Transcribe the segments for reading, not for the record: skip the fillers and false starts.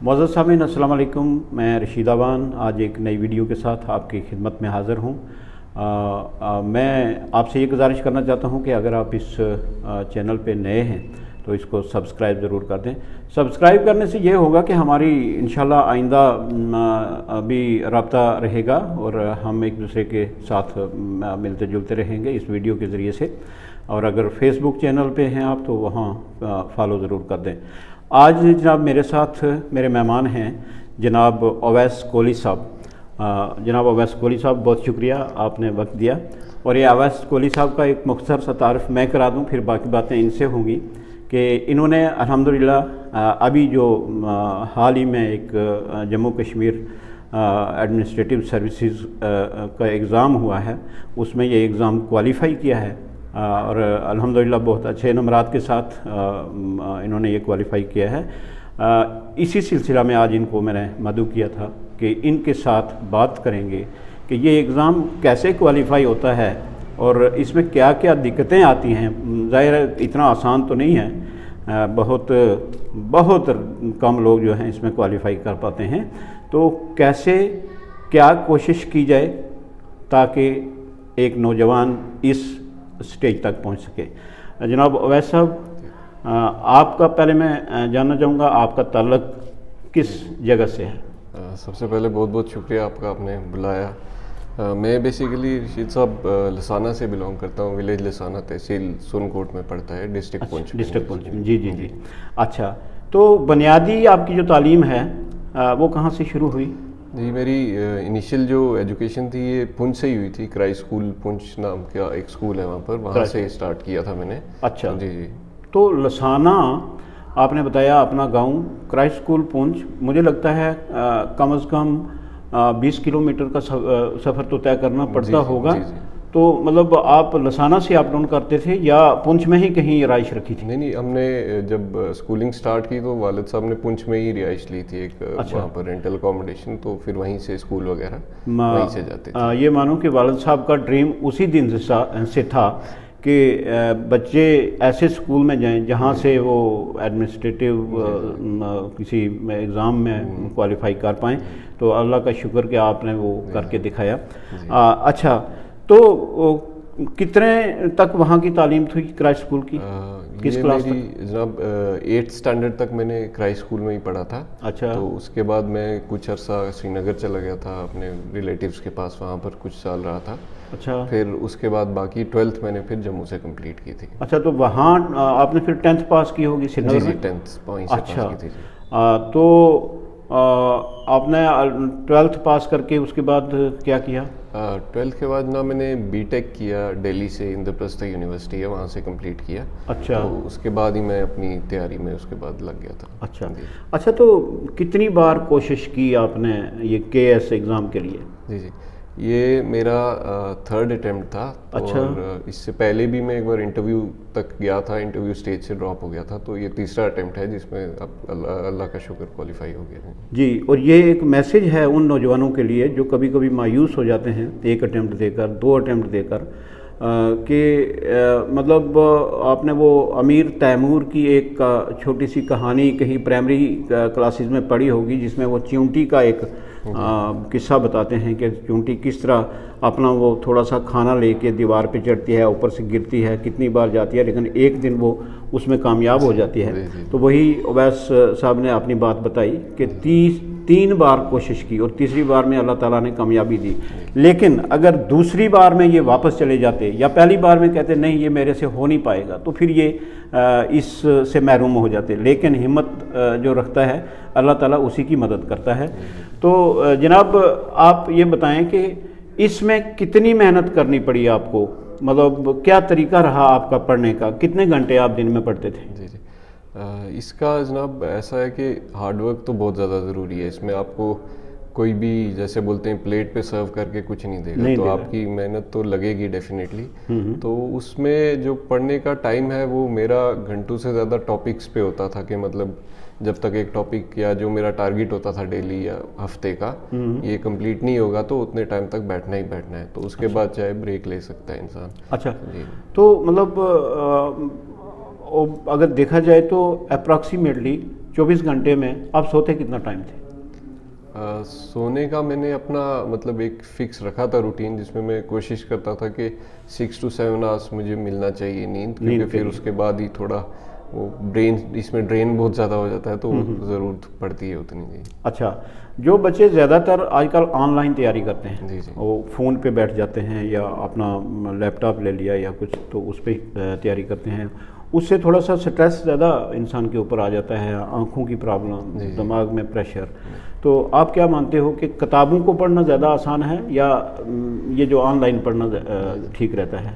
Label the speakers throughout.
Speaker 1: मौजूद सामीन अस्सलाम वालेकुम। मैं रशीद अवान आज एक नई वीडियो के साथ आपकी खिदमत में हाज़िर हूँ। मैं आपसे ये गुजारिश करना चाहता हूँ कि अगर आप इस चैनल पे नए हैं तो इसको सब्सक्राइब ज़रूर कर दें। सब्सक्राइब करने से ये होगा कि हमारी इंशाल्लाह आइंदा भी रब्ता रहेगा और हम एक दूसरे के साथ मिलते जुलते रहेंगे इस वीडियो के ज़रिए से। और अगर फेसबुक चैनल पे हैं आप तो वहाँ फॉलो ज़रूर कर दें। आज जनाब मेरे साथ मेरे मेहमान हैं जनाब अवैस कोहली साहब। जनाब अवैस कोहली साहब, बहुत शुक्रिया आपने वक्त दिया। और ये अवैस कोहली साहब का एक मुख्तसर सा तारुफ मैं करा दूं, फिर बाकी बातें इनसे होंगी कि इन्होंने अल्हम्दुलिल्लाह अभी जो हाल ही में एक जम्मू कश्मीर एडमिनिस्ट्रेटिव सर्विसेज का एग्ज़ाम हुआ है, उसमें ये एग्ज़ाम क्वालिफ़ाई किया है और अल्हम्दुलिल्लाह बहुत अच्छे नंबरात के साथ इन्होंने ये क्वालिफ़ाई किया है। इसी सिलसिला में आज इनको मैंने मदऊ किया था कि इनके साथ बात करेंगे कि ये एग्ज़ाम कैसे क्वालिफ़ाई होता है और इसमें क्या क्या दिक्कतें आती हैं। ज़ाहिर है इतना आसान तो नहीं है, बहुत बहुत कम लोग जो हैं इसमें क्वालिफ़ाई कर पाते हैं। तो कैसे क्या कोशिश की जाए ताकि एक नौजवान इस स्टेज तक पहुंच सके। जनाब अवैस साहब, आपका पहले मैं जानना चाहूँगा आपका ताल्लुक़ किस जगह से है?
Speaker 2: सबसे पहले बहुत बहुत शुक्रिया आपका, आपने बुलाया। मैं बेसिकली रशीद साहब लसाना से बिलोंग करता हूँ। विलेज लसाना, तहसील सुरनकोट में पड़ता है, डिस्ट्रिक्ट पुंछ।
Speaker 1: डिस्ट्रिक्ट पुंछ, जी जी जी। अच्छा, तो बुनियादी आपकी जो तालीम है वो कहाँ से शुरू हुई?
Speaker 2: जी, मेरी इनिशियल जो एजुकेशन थी ये पुंछ से ही हुई थी। क्राई स्कूल पुंछ नाम का एक स्कूल है वहाँ से स्टार्ट किया था मैंने।
Speaker 1: अच्छा
Speaker 2: जी जी।
Speaker 1: तो लसाना आपने बताया अपना गांव, क्राई स्कूल पुंछ, मुझे लगता है कम से कम 20 किलोमीटर का सफ़र तो तय करना पड़ता होगा।
Speaker 2: जी, जी।
Speaker 1: तो मतलब आप लसाना से अप डाउन करते थे या पुंछ में ही कहीं रिहाइश रखी थी?
Speaker 2: नहीं, हमने जब स्कूलिंग स्टार्ट की तो वालिद साहब ने पुंछ में ही रिहाइश ली थी एक।
Speaker 1: अच्छा।
Speaker 2: वहाँ पर रेंटल अकोमोडेशन, तो फिर वहीं से स्कूल वगैरह वहीं से जाते थे।
Speaker 1: ये मानो कि वालिद साहब का ड्रीम उसी दिन से था कि बच्चे ऐसे स्कूल में जाएं जहाँ से वो एडमिनिस्ट्रेटिव किसी एग्ज़ाम में क्वालिफाई कर पाएँ। तो अल्लाह का शुक्र कि आपने वो करके दिखाया। अच्छा, तो कितने तक वहाँ की तालीम थी क्राई स्कूल की? किस क्लास तक?
Speaker 2: जनाब 8th स्टैंडर्ड तक मैंने क्राई स्कूल में ही पढ़ा था।
Speaker 1: अच्छा।
Speaker 2: तो उसके बाद मैं कुछ अर्सा श्रीनगर चला गया था अपने रिलेटिव्स के पास, वहाँ पर कुछ साल रहा था। अच्छा। फिर उसके बाद बाकी 12th मैंने फिर जम्मू से कंप्लीट की थी।
Speaker 1: अच्छा, तो वहाँ आपने फिर 10th पास की होगी श्रीनगर में?
Speaker 2: जी, 10th वहीं से
Speaker 1: अच्छा
Speaker 2: पास की थी।
Speaker 1: तो आपने 12th पास करके उसके बाद क्या किया?
Speaker 2: 12th के बाद ना मैंने बीटेक किया दिल्ली से, इंद्रप्रस्थ यूनिवर्सिटी है वहाँ से कंप्लीट किया। अच्छा। तो उसके बाद ही मैं अपनी तैयारी में उसके बाद लग गया था।
Speaker 1: अच्छा अच्छा, तो कितनी बार कोशिश की आपने ये केएस एग्ज़ाम के लिए?
Speaker 2: जी जी, ये मेरा 3rd अटेम्प्ट था।
Speaker 1: अच्छा।
Speaker 2: और इससे पहले भी मैं एक बार इंटरव्यू तक गया था, इंटरव्यू स्टेज से ड्रॉप हो गया था। तो ये तीसरा अटेम्प्ट है जिसमें अब अल्लाह का शुक्र क्वालिफाई हो गया है।
Speaker 1: जी, और ये एक मैसेज है उन नौजवानों के लिए जो कभी कभी मायूस हो जाते हैं 1 अटेम्प्ट देकर, 2 अटेम्प्ट देकर, कि मतलब आपने वो अमीर तैमूर की एक छोटी सी कहानी कहीं प्राइमरी क्लासेस में पढ़ी होगी जिसमें वो च्यूंटी का एक किस्सा बताते हैं कि च्यूंटी किस तरह अपना वो थोड़ा सा खाना लेके दीवार पे चढ़ती है, ऊपर से गिरती है, कितनी बार जाती है, लेकिन एक दिन वो उसमें कामयाब हो जाती है। तो वही अवैस साहब ने अपनी बात बताई कि 3 बार कोशिश की और तीसरी बार में अल्लाह ताला ने कामयाबी दी। लेकिन अगर दूसरी बार में ये वापस चले जाते या पहली बार में कहते नहीं ये मेरे से हो नहीं पाएगा, तो फिर ये इससे महरूम हो जाते। लेकिन हिम्मत जो रखता है अल्लाह ताला उसी की मदद करता है। तो जनाब आप ये बताएं कि इसमें कितनी मेहनत करनी पड़ी आपको, मतलब क्या तरीका रहा आपका पढ़ने का, कितने घंटे आप दिन में पढ़ते थे?
Speaker 2: जी जी, इसका जनाब ऐसा है कि हार्डवर्क तो बहुत ज़्यादा ज़रूरी है। इसमें आपको कोई भी जैसे बोलते हैं प्लेट पे सर्व करके कुछ नहीं देगा, तो आपकी मेहनत तो लगेगी डेफिनेटली। तो उसमें जो पढ़ने का टाइम है वो मेरा घंटों से ज़्यादा टॉपिक्स पे होता था कि मतलब जब तक एक टॉपिक या जो मेरा टारगेट होता था डेली या हफ्ते का ये कंप्लीट नहीं होगा तो उतने टाइम तक बैठना ही बैठना है। तो उसके बाद चाहे ब्रेक ले सकता है इंसान।
Speaker 1: अच्छा, तो मतलब अगर देखा जाए तो अप्रॉक्सीमेटली 24 घंटे में आप सोते कितना टाइम थे?
Speaker 2: सोने का मैंने अपना मतलब एक फिक्स रखा था रूटीन, जिसमें मैं कोशिश करता था कि 6 to 7 आवर्स मुझे मिलना चाहिए नींद, क्योंकि फिर उसके बाद ही थोड़ा वो ब्रेन इसमें ड्रेन बहुत ज़्यादा हो जाता है, तो ज़रूरत पड़ती है उतनी। जी। अच्छा,
Speaker 1: जो बच्चे ज़्यादातर आजकल ऑनलाइन तैयारी करते हैं,
Speaker 2: जी जी,
Speaker 1: वो फ़ोन पे बैठ जाते हैं या अपना लैपटॉप ले लिया या कुछ, तो उस पर तैयारी करते हैं, उससे थोड़ा सा स्ट्रेस ज़्यादा इंसान के ऊपर आ जाता है, आँखों की प्रॉब्लम, दिमाग में प्रेशर। तो आप क्या मानते हो कि किताबों को पढ़ना ज़्यादा आसान है या ये जो ऑनलाइन पढ़ना ठीक रहता है?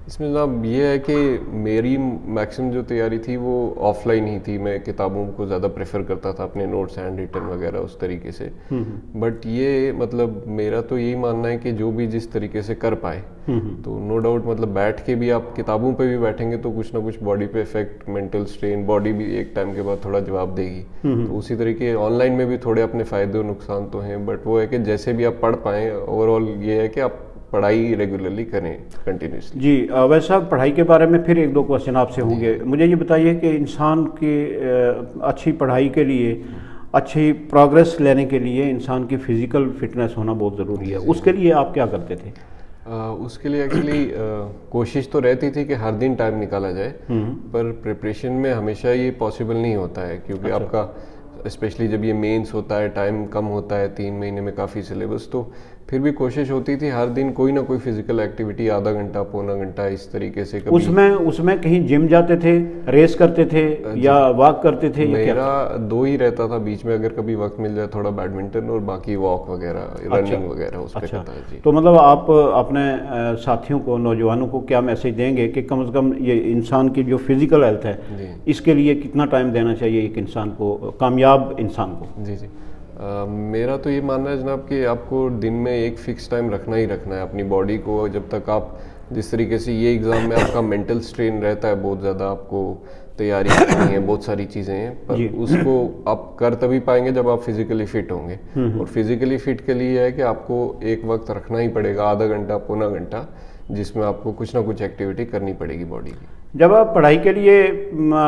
Speaker 2: इसमें जनाब ये है कि मेरी मैक्सिमम जो तैयारी थी वो ऑफलाइन ही थी। मैं किताबों को ज़्यादा प्रेफर करता था, अपने नोट्स हैंड रिटन वगैरह उस तरीके से। बट ये मतलब मेरा तो यही मानना है कि जो भी जिस तरीके से कर पाए, तो नो डाउट मतलब बैठ के भी आप किताबों पे भी बैठेंगे तो कुछ ना कुछ बॉडी पे इफेक्ट, मेंटल स्ट्रेन, बॉडी भी एक टाइम के बाद थोड़ा जवाब देगी। तो उसी तरीके ऑनलाइन में भी थोड़े अपने फ़ायदे और नुकसान तो हैं, बट वो है कि जैसे भी आप पढ़ पाएँ, ओवरऑल ये है कि आप पढ़ाई रेगुलरली करें कंटिन्यूसली।
Speaker 1: जी, वैसा पढ़ाई के बारे में फिर एक दो क्वेश्चन आपसे होंगे। मुझे ये बताइए कि इंसान की अच्छी पढ़ाई के लिए, अच्छी प्रोग्रेस लेने के लिए इंसान की फ़िज़िकल फिटनेस होना बहुत ज़रूरी है। उसके लिए आप क्या करते थे?
Speaker 2: उसके लिए एक्चुअली कोशिश तो रहती थी कि हर दिन टाइम निकाला जाए, पर प्रिपरेशन में हमेशा ये पॉसिबल नहीं होता है, क्योंकि आपका स्पेशली जब ये मेंस होता है, टाइम कम होता है, 3 महीने में काफ़ी सिलेबस, तो फिर भी कोशिश होती थी हर दिन कोई ना कोई फिजिकल एक्टिविटी, आधा घंटा पौना घंटा इस तरीके से। कभी
Speaker 1: उसमें कहीं जिम जाते थे, रेस करते थे या वॉक करते थे?
Speaker 2: मेरा 2 ही रहता था, बीच में अगर कभी वक्त मिल जाए थोड़ा बैडमिंटन और बाकी वॉक वगैरह, रनिंग वगैरह उस पे करता है। जी।
Speaker 1: तो मतलब आप अपने साथियों को, नौजवानों को क्या मैसेज देंगे कि कम से कम ये इंसान की जो फिजिकल हेल्थ है, इसके लिए कितना टाइम देना चाहिए एक इंसान को, कामयाब इंसान को?
Speaker 2: जी जी, मेरा तो ये मानना है जनाब कि आपको दिन में एक फ़िक्स टाइम रखना ही रखना है अपनी बॉडी को। जब तक आप जिस तरीके से ये एग्ज़ाम में आपका मेंटल स्ट्रेन रहता है, बहुत ज़्यादा आपको तैयारी करनी है, बहुत सारी चीज़ें हैं, पर उसको आप कर तभी पाएंगे जब आप फिज़िकली फ़िट होंगे। और फिज़िकली फ़िट के लिए है कि आपको एक वक्त रखना ही पड़ेगा, आधा घंटा पौना घंटा, जिसमें आपको कुछ ना कुछ एक्टिविटी करनी पड़ेगी बॉडी की।
Speaker 1: जब आप पढ़ाई के लिए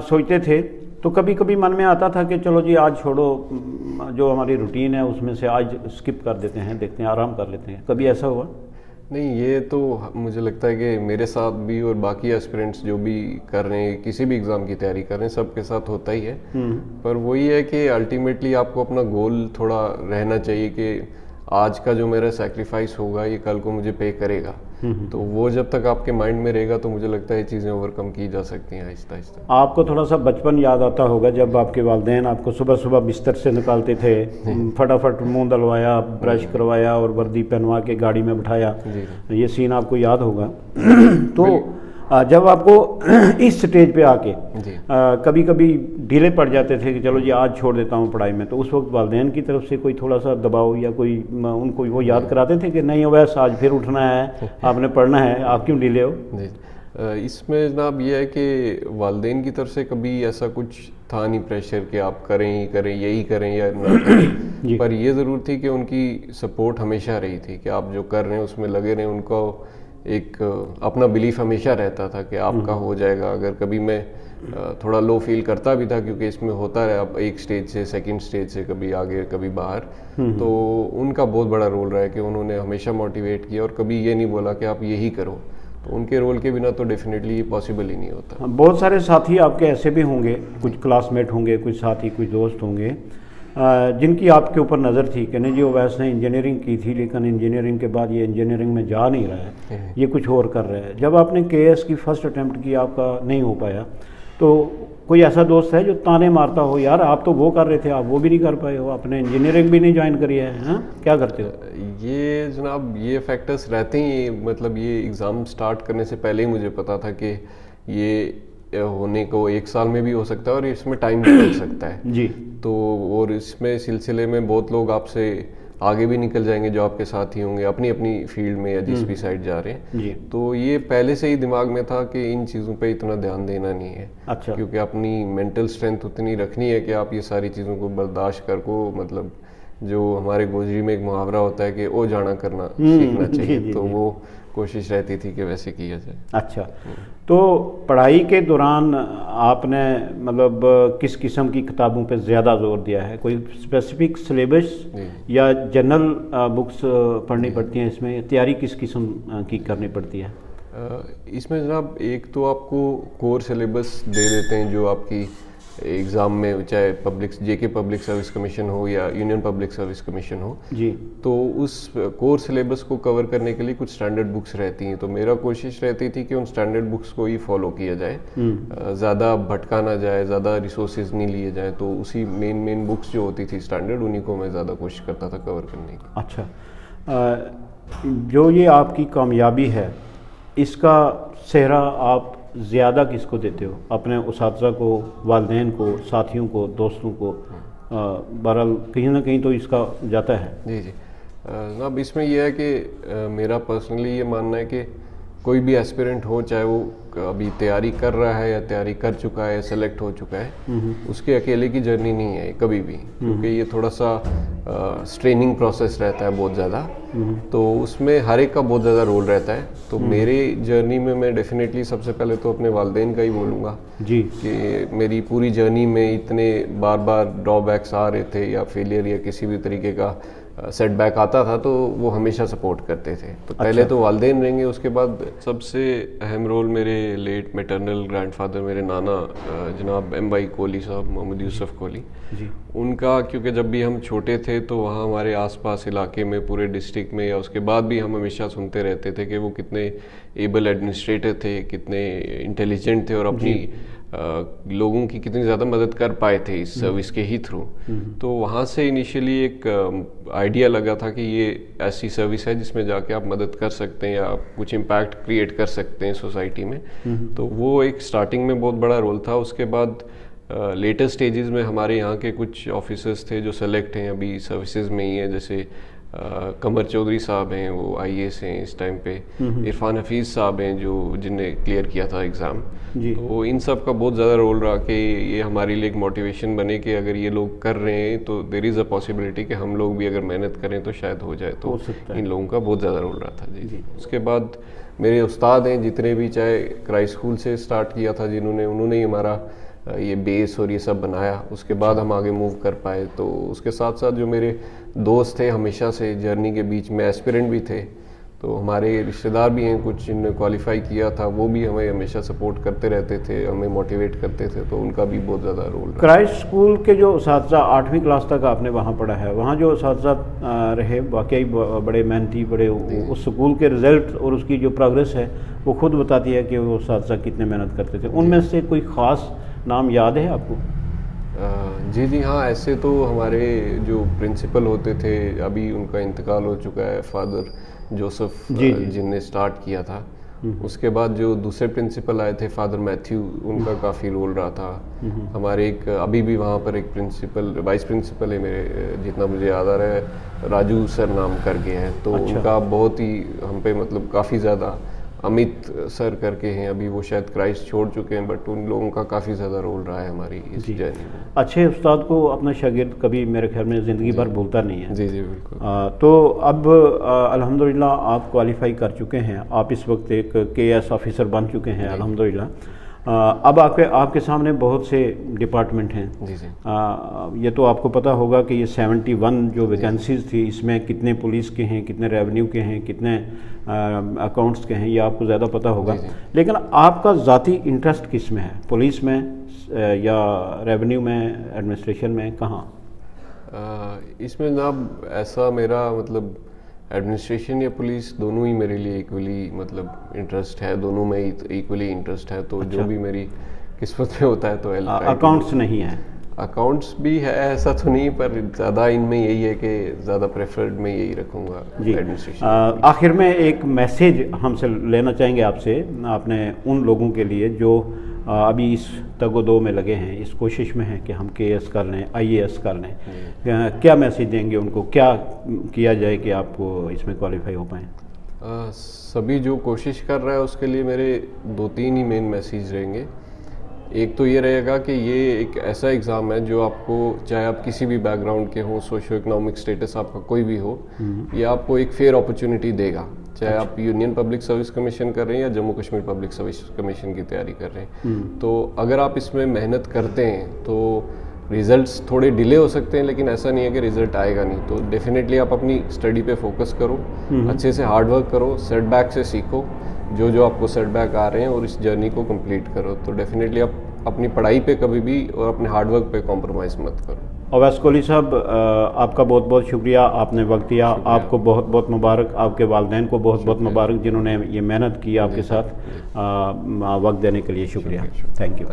Speaker 1: सोचते थे तो कभी कभी मन में आता था कि चलो जी आज छोड़ो, जो हमारी रूटीन है उसमें से आज स्किप कर देते हैं, देखते हैं, आराम कर लेते हैं, कभी ऐसा हुआ?
Speaker 2: नहीं, ये तो मुझे लगता है कि मेरे साथ भी और बाकी एस्पिरेंट्स जो भी कर रहे हैं, किसी भी एग्ज़ाम की तैयारी कर रहे हैं, सबके साथ होता ही है। पर वही है कि अल्टीमेटली आपको अपना गोल थोड़ा रहना चाहिए कि आज का जो मेरा सैक्रिफाइस होगा ये कल को मुझे पे करेगा। तो वो जब तक आपके माइंड में रहेगा तो मुझे लगता है ये चीज़ें ओवरकम की जा सकती हैं आहिस्ता आहिस्ता।
Speaker 1: आपको थोड़ा सा बचपन याद आता होगा जब आपके वालिदैन आपको सुबह सुबह बिस्तर से निकालते थे, फटाफट मुंह दलवाया, ब्रश करवाया और वर्दी पहनवा के गाड़ी में बिठाया, ये सीन आपको याद होगा। तो जब आपको इस स्टेज पे आके कभी कभी ढीले पड़ जाते थे कि चलो जी आज छोड़ देता हूँ पढ़ाई में, तो उस वक्त वालिदैन की तरफ से कोई थोड़ा सा दबाव या कोई उनको वो याद कराते थे कि नहीं वैसे आज फिर उठना है, आपने पढ़ना है, आप क्यों ढीले हो?
Speaker 2: जी, इसमें जनाब ये है कि वालिदैन की तरफ से कभी ऐसा कुछ था नहीं प्रेशर कि आप करें ही करें, यही करें या ना करें। पर ये ज़रूर थी कि उनकी सपोर्ट हमेशा रही थी कि आप जो कर रहे हैं उसमें लगे रहें। उनको एक अपना बिलीफ हमेशा रहता था कि आपका हो जाएगा। अगर कभी मैं थोड़ा लो फील करता भी था, क्योंकि इसमें होता है अब एक स्टेज से सेकंड स्टेज से कभी आगे कभी बाहर, तो उनका बहुत बड़ा रोल रहा है कि उन्होंने हमेशा मोटिवेट किया और कभी ये नहीं बोला कि आप यही करो। तो उनके रोल के बिना तो डेफिनेटली ये पॉसिबल ही नहीं होता।
Speaker 1: बहुत सारे साथी आपके ऐसे भी होंगे, कुछ क्लासमेट होंगे, कुछ साथी, कुछ दोस्त होंगे जिनकी आपके ऊपर नज़र थी कि नहीं जी वो वैसे इंजीनियरिंग की थी, लेकिन इंजीनियरिंग के बाद ये इंजीनियरिंग में जा नहीं रहा है, ये कुछ और कर रहा है। जब आपने केएस की फर्स्ट अटेम्प्ट की, आपका नहीं हो पाया, तो कोई ऐसा दोस्त है जो ताने मारता हो, यार आप तो वो कर रहे थे, आप वो भी नहीं कर पाए हो, आपने इंजीनियरिंग भी नहीं ज्वाइन करी है, हाँ क्या करते हो?
Speaker 2: ये जनाब ये फैक्टर्स रहते ही, मतलब ये एग्ज़ाम स्टार्ट करने से पहले ही मुझे पता था कि ये होने को 1 साल में भी हो सकता है और इसमें टाइम भी लग सकता है
Speaker 1: जी।
Speaker 2: तो और इसमें सिलसिले में बहुत लोग आपसे आगे भी निकल जाएंगे जो आपके साथ ही होंगे अपनी अपनी फील्ड में या जिस भी साइड जा रहे हैं
Speaker 1: जी।
Speaker 2: तो ये पहले से ही दिमाग में था कि इन चीज़ों पे इतना ध्यान देना नहीं है।
Speaker 1: अच्छा।
Speaker 2: क्योंकि अपनी मेंटल स्ट्रेंथ उतनी रखनी है कि आप ये सारी चीज़ों को बर्दाश्त कर को मतलब जो हमारे गोजरी में एक मुहावरा होता है कि ओ जाना करना सीखना चाहिए, तो वो कोशिश रहती थी कि वैसे किया जाए।
Speaker 1: अच्छा, तो पढ़ाई के दौरान आपने मतलब किस किस्म की किताबों पे ज़्यादा जोर दिया है? कोई स्पेसिफिक सिलेबस या जनरल बुक्स पढ़नी पड़ती हैं? इसमें तैयारी किस किस्म की करनी पड़ती है?
Speaker 2: इसमें जनाब एक तो आपको कोर सिलेबस दे देते हैं जो आपकी एग्ज़ाम में, चाहे जेके पब्लिक सर्विस कमीशन हो या यूनियन पब्लिक सर्विस कमीशन हो
Speaker 1: जी,
Speaker 2: तो उस कोर सिलेबस को कवर करने के लिए कुछ स्टैंडर्ड बुक्स रहती हैं। तो मेरा कोशिश रहती थी कि उन स्टैंडर्ड बुक्स को ही फॉलो किया जाए, ज़्यादा भटका ना जाए, ज़्यादा रिसोर्सेज नहीं लिए जाए, तो उसी मेन बुक्स जो होती थी स्टैंडर्ड, उन्हीं को मैं ज़्यादा कोशिश करता था कवर करने की।
Speaker 1: अच्छा, जो ये आपकी कामयाबी है इसका सेहरा आप ज़्यादा किसको देते हो? अपने उसातिज़ा को, वालिदैन को, साथियों को, दोस्तों को? बहरहाल कहीं ना कहीं तो इसका जाता है।
Speaker 2: जी जी, अब इसमें यह है कि मेरा पर्सनली ये मानना है कि कोई भी एस्पिरेंट हो, चाहे वो अभी तैयारी कर रहा है या तैयारी कर चुका है, सेलेक्ट हो चुका है, उसके अकेले की जर्नी नहीं है कभी भी, क्योंकि ये थोड़ा सा स्ट्रेनिंग प्रोसेस रहता है बहुत ज़्यादा, तो उसमें हर एक का बहुत ज़्यादा रोल रहता है। तो मेरे जर्नी में मैं डेफिनेटली सबसे पहले तो अपने वालिदैन का ही बोलूँगा
Speaker 1: जी, कि
Speaker 2: मेरी पूरी जर्नी में इतने बार बार ड्रॉबैक्स आ रहे थे या फेलियर या किसी भी तरीके का सेटबैक आता था, तो वो हमेशा सपोर्ट करते थे। तो पहले तो वालिदैन रहेंगे, उसके बाद सबसे अहम रोल मेरे लेट मैटरनल ग्रैंडफादर, मेरे नाना जनाब MY कोहली साहब, मोहम्मद यूसुफ कोहली
Speaker 1: जी,
Speaker 2: उनका, क्योंकि जब भी हम छोटे थे तो वहाँ हमारे आसपास इलाके में, पूरे डिस्ट्रिक्ट में या उसके बाद भी हम हमेशा सुनते रहते थे कि वो कितने एबल एडमिनिस्ट्रेटर थे, कितने इंटेलिजेंट थे और अपनी लोगों की कितनी ज़्यादा मदद कर पाए थे इस सर्विस के ही थ्रू। तो वहाँ से इनिशियली एक आइडिया लगा था कि ये ऐसी सर्विस है जिसमें जाके आप मदद कर सकते हैं या आप कुछ इम्पैक्ट क्रिएट कर सकते हैं सोसाइटी में। तो वो एक स्टार्टिंग में बहुत बड़ा रोल था। उसके बाद लेटर स्टेजेस में हमारे यहाँ के कुछ ऑफिसर्स थे जो सेलेक्ट हैं, अभी सर्विसेज में ही हैं, जैसे कमर चौधरी साहब हैं, वो IAS हैं इस टाइम पे, इरफान हफीज़ साहब हैं जो जिनने क्लियर किया था एग्ज़ाम। तो इन सब का बहुत ज़्यादा रोल रहा कि ये हमारे लिए एक मोटिवेशन बने कि अगर ये लोग कर रहे हैं तो देयर इज़ अ पॉसिबिलिटी कि हम लोग भी अगर मेहनत करें तो शायद हो जाए। तो इन लोगों का बहुत ज़्यादा रोल रहा था। जी। उसके बाद मेरे उस्ताद हैं जितने भी, चाहे क्राई स्कूल से स्टार्ट किया था उन्होंने ही हमारा ये बेस और ये सब बनाया, उसके बाद हम आगे मूव कर पाए। तो उसके साथ साथ जो मेरे दोस्त थे हमेशा से जर्नी के बीच में, एस्पिरेंट भी थे, तो हमारे रिश्तेदार भी हैं कुछ जिनने क्वालिफाई किया था, वो भी हमें हमेशा सपोर्ट करते रहते थे, हमें मोटिवेट करते थे, तो उनका भी बहुत ज़्यादा रोल रहा।
Speaker 1: क्राइस्ट स्कूल के जो उसातिज़ा 8वीं क्लास तक आपने वहाँ पढ़ा है, वहाँ जो उसातिज़ा रहे वाकई बड़े मेहनती, बड़े उस स्कूल के रिज़ल्ट और उसकी जो प्रोग्रेस है वो खुद बताती है कि वो उसातिज़ा कितने मेहनत करते थे। उनमें से कोई ख़ास नाम याद है आपको?
Speaker 2: जी हाँ, ऐसे तो हमारे जो प्रिंसिपल होते थे, अभी उनका इंतकाल हो चुका है, फादर जोसेफ जिनने स्टार्ट किया था। उसके बाद जो दूसरे प्रिंसिपल आए थे फादर मैथ्यू, उनका काफ़ी रोल रहा था। हमारे एक अभी भी वहाँ पर एक प्रिंसिपल, वाइस प्रिंसिपल है मेरे, जितना मुझे याद आ रहा है, राजू सर नाम करके हैं। तो उनका बहुत ही हम पे मतलब काफ़ी ज़्यादा, अमित सर करके हैं, अभी वो शायद क्राइस्ट छोड़ चुके हैं, बट उन लोगों का काफ़ी ज़्यादा रोल रहा है हमारी इस जर्नी में।
Speaker 1: अच्छे उस्ताद को अपना शागिर्द कभी मेरे ख्याल में ज़िंदगी भर भूलता नहीं है।
Speaker 2: जी बिल्कुल।
Speaker 1: तो अब अल्हम्दुलिल्लाह आप क्वालिफाई कर चुके हैं, आप इस वक्त एक KS ऑफिसर बन चुके हैं अल्हम्दुलिल्लाह। अब आपके सामने बहुत से डिपार्टमेंट हैं।
Speaker 2: जी।
Speaker 1: ये तो आपको पता होगा कि ये 71 जो वैकेंसीज थी, इसमें कितने पुलिस के हैं, कितने रेवेन्यू के हैं, कितने अकाउंट्स के हैं, ये आपको ज़्यादा पता होगा। लेकिन आपका ज़ाती इंटरेस्ट किस में है? पुलिस में या रेवेन्यू में, एडमिनिस्ट्रेशन में, कहाँ?
Speaker 2: इसमें जनाब ऐसा मेरा मतलब एडमिनिस्ट्रेशन या पुलिस दोनों ही मेरे लिए इक्वली मतलब इंटरेस्ट है, दोनों में इक्वली इंटरेस्ट है। तो जो भी मेरी किस्मत में होता है तो
Speaker 1: अकाउंट्स नहीं है?
Speaker 2: अकाउंट्स भी है, ऐसा तो नहीं, पर ज़्यादा इनमें यही है कि ज़्यादा प्रेफर्ड में यही रखूँगा एडमिनिस्ट्रेशन।
Speaker 1: आखिर में एक मैसेज हमसे लेना चाहेंगे आपसे, आपने उन लोगों के लिए जो अभी इस तगोदो में लगे हैं, इस कोशिश में हैं कि हम KS कर लें, IAS कर लें, क्या मैसेज देंगे उनको? क्या किया जाए कि आपको इसमें क्वालिफाई हो पाएँ?
Speaker 2: सभी जो कोशिश कर रहा है उसके लिए मेरे 2-3 ही मेन मैसेज रहेंगे। एक तो ये रहेगा कि ये एक ऐसा एग्ज़ाम है जो आपको, चाहे आप किसी भी बैकग्राउंड के हो, सोशो इकोनॉमिक स्टेटस आपका कोई भी हो, ये आपको एक फेयर अपॉर्चुनिटी देगा। चाहे आप यूनियन पब्लिक सर्विस कमीशन कर रहे हैं या Jammu Kashmir public service commission की तैयारी कर रहे हैं, तो अगर आप इसमें मेहनत करते हैं तो रिजल्ट्स थोड़े डिले हो सकते हैं, लेकिन ऐसा नहीं है कि रिजल्ट आएगा नहीं। तो डेफिनेटली आप अपनी स्टडी पे फोकस करो, अच्छे से हार्ड वर्क करो, सेटबैक से सीखो जो जो आपको सेटबैक आ रहे हैं, और इस जर्नी को कंप्लीट करो। तो डेफिनेटली आप अपनी पढ़ाई पे कभी भी और अपने हार्ड वर्क पे कॉम्प्रोमाइज़ मत करो।
Speaker 1: अवैस कोहली साहब, आपका बहुत बहुत शुक्रिया, आपने वक्त दिया। आपको बहुत बहुत मुबारक, आपके वालिदैन को बहुत बहुत मुबारक जिन्होंने ये मेहनत की आपके साथ। वक्त देने के लिए शुक्रिया। Thank you.